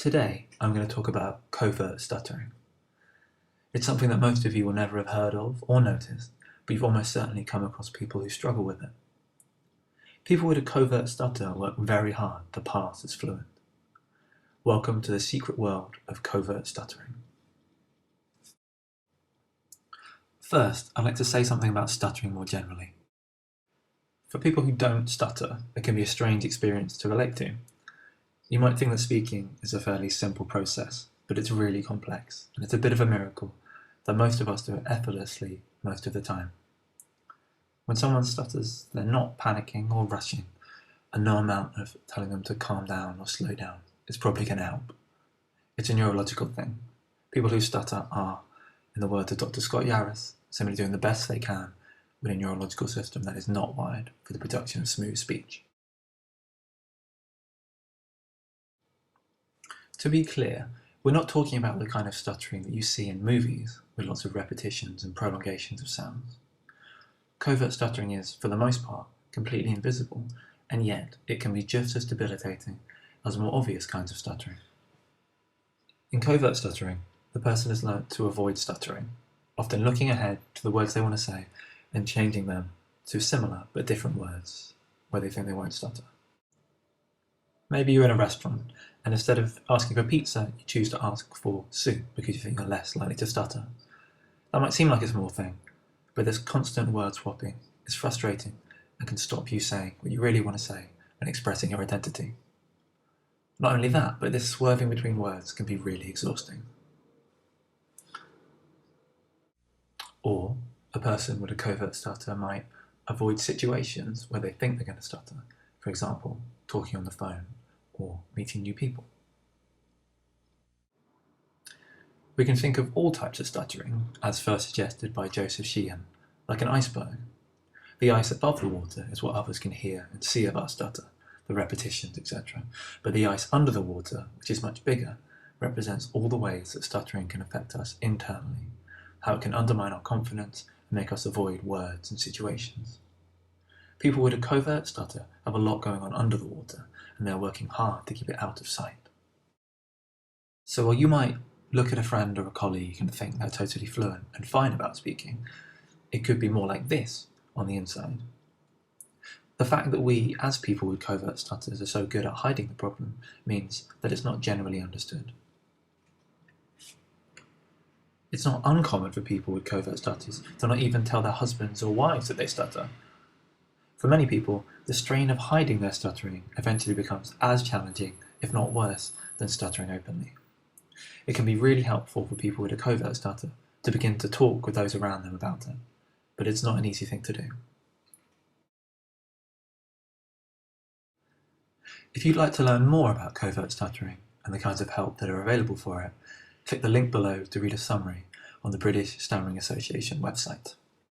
Today, I'm going to talk about covert stuttering. It's something that most of you will never have heard of or noticed, but you've almost certainly come across people who struggle with it. People with a covert stutter work very hard to pass as fluent. Welcome to the secret world of covert stuttering. First, I'd like to say something about stuttering more generally. For people who don't stutter, it can be a strange experience to relate to. You might think that speaking is a fairly simple process, but it's really complex, and it's a bit of a miracle that most of us do it effortlessly most of the time. When someone stutters, they're not panicking or rushing, and no amount of telling them to calm down or slow down is probably going to help. It's a neurological thing. People who stutter are, in the words of Dr. Scott Yaris, simply doing the best they can with a neurological system that is not wired for the production of smooth speech. To be clear, we're not talking about the kind of stuttering that you see in movies, with lots of repetitions and prolongations of sounds. Covert stuttering is, for the most part, completely invisible, and yet it can be just as debilitating as more obvious kinds of stuttering. In covert stuttering, the person has learnt to avoid stuttering, often looking ahead to the words they want to say and changing them to similar but different words where they think they won't stutter. Maybe you're in a restaurant, and instead of asking for pizza, you choose to ask for soup because you think you're less likely to stutter. That might seem like a small thing, but this constant word swapping is frustrating and can stop you saying what you really want to say and expressing your identity. Not only that, but this swerving between words can be really exhausting. Or a person with a covert stutter might avoid situations where they think they're going to stutter, for example, talking on the phone or meeting new people. We can think of all types of stuttering, as first suggested by Joseph Sheehan, like an iceberg. The ice above the water is what others can hear and see of our stutter, the repetitions, etc. But the ice under the water, which is much bigger, represents all the ways that stuttering can affect us internally, how it can undermine our confidence and make us avoid words and situations. People with a covert stutter have a lot going on under the water, and they're working hard to keep it out of sight. So while you might look at a friend or a colleague and think they're totally fluent and fine about speaking, it could be more like this on the inside. The fact that we, as people with covert stutters, are so good at hiding the problem means that it's not generally understood. It's not uncommon for people with covert stutters to not even tell their husbands or wives that they stutter. For many people, the strain of hiding their stuttering eventually becomes as challenging, if not worse, than stuttering openly. It can be really helpful for people with a covert stutter to begin to talk with those around them about it, but it's not an easy thing to do. If you'd like to learn more about covert stuttering and the kinds of help that are available for it, click the link below to read a summary on the British Stammering Association website.